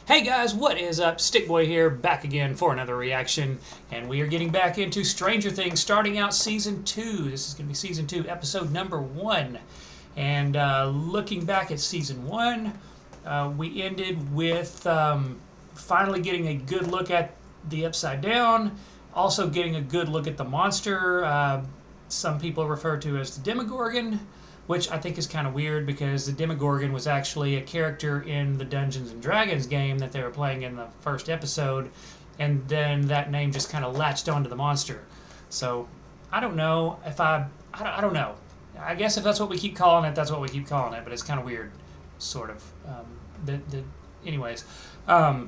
Hey guys, what is up? Stickboy here, back again for another reaction, and we are getting back into Stranger Things, starting out Season 2. This is going to be Season 2, Episode number 1. And looking back at Season 1, we ended with finally getting a good look at the Upside Down, also getting a good look at the monster, some people refer to as the Demogorgon, which I think is kind of weird because the Demogorgon was actually a character in the Dungeons and Dragons game that they were playing in the first episode, and then that name just kind of latched onto the monster. So I don't know if I don't know. I guess if that's what we keep calling it, that's what we keep calling it. But it's kind of weird, sort of. Anyways, but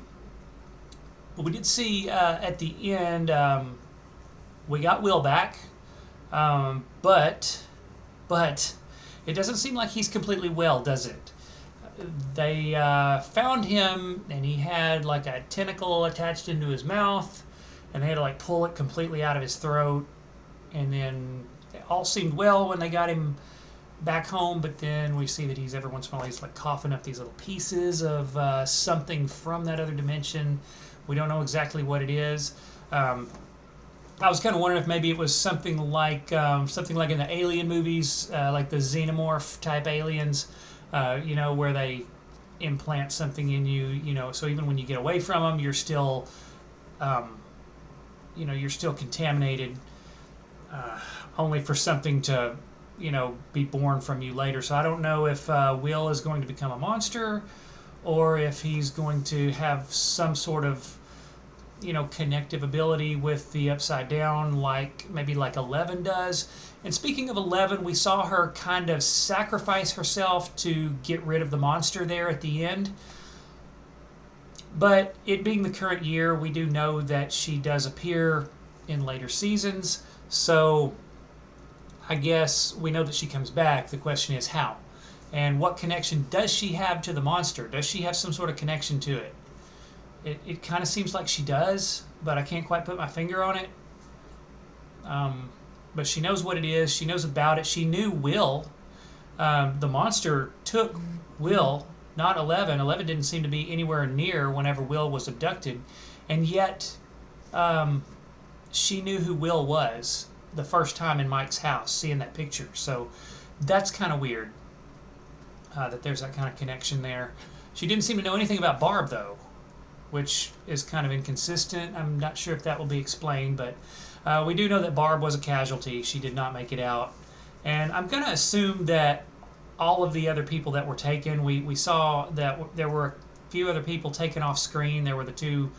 we did see at the end we got Will back, but it doesn't seem like he's completely well, does it? They found him, and he had like a tentacle attached into his mouth, and they had to like pull it completely out of his throat. And then it all seemed well when they got him back home, but then we see that he's every once in a while he's like coughing up these little pieces of something from that other dimension. We don't know exactly what it is. I was kind of wondering if maybe it was something like in the Alien movies, like the xenomorph type aliens, where they implant something in you, so even when you get away from them, you're still, you're still contaminated, only for something to, be born from you later. So I don't know if Will is going to become a monster, or if he's going to have some sort of connective ability with the Upside Down, maybe like 11 does. And speaking of 11, we saw her kind of sacrifice herself to get rid of the monster there at the end. But it being the current year, we do know that she does appear in later seasons. So I guess we know that she comes back. The question is how? And what connection does she have to the monster? Does she have some sort of connection to it? It kind of seems like she does, but I can't quite put my finger on it. But she knows what it is. She knows about it. She knew Will. The monster took Will, not 11. 11 didn't seem to be anywhere near whenever Will was abducted. And yet, she knew who Will was the first time in Mike's house, seeing that picture. So that's kind of weird, that there's that kind of connection there. She didn't seem to know anything about Barb, though, which is kind of inconsistent. I'm not sure if that will be explained, but we do know that Barb was a casualty. She did not make it out. And I'm going to assume that all of the other people that were taken, we saw that there were a few other people taken off screen. There were the two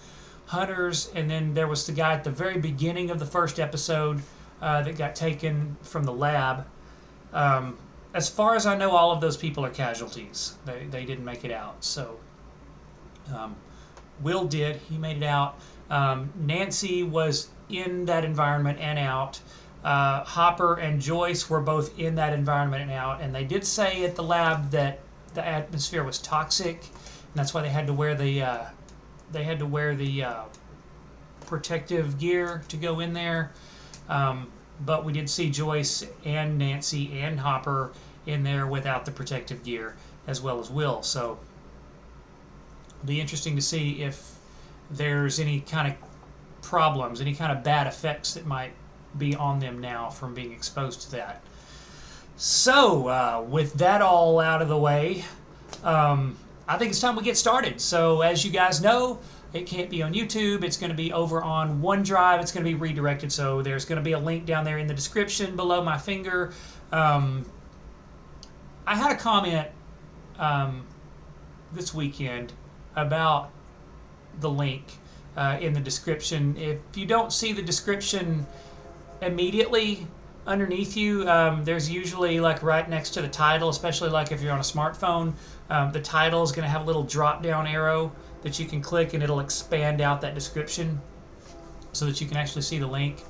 hunters, and then there was the guy at the very beginning of the first episode that got taken from the lab. As far as I know, all of those people are casualties. They didn't make it out. So Will did. He made it out. Nancy was in that environment and out. Hopper and Joyce were both in that environment and out. And they did say at the lab that the atmosphere was toxic, and that's why they had to wear the protective gear to go in there. But we did see Joyce and Nancy and Hopper in there without the protective gear, as well as Will. So it'll be interesting to see if there's any kind of problems, any kind of bad effects that might be on them now from being exposed to that. So with that all out of the way, I think it's time we get started. So as you guys know, it can't be on YouTube. It's going to be over on OneDrive. It's going to be redirected. So there's going to be a link down there in the description below my finger. I had a comment this weekend about the link in the description. If you don't see the description immediately underneath you, there's usually like right next to the title, especially like if you're on a smartphone, the title is going to have a little drop down arrow that you can click, and it'll expand out that description so that you can actually see the link.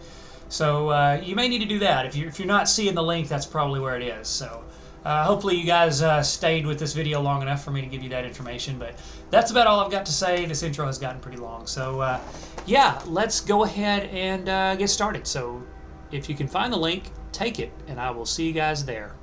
So you may need to do that. If you're not seeing the link, that's probably where it is. So hopefully you guys stayed with this video long enough for me to give you that information. But that's about all I've got to say. This intro has gotten pretty long. So yeah, let's go ahead and get started. So if you can find the link, take it, and I will see you guys there.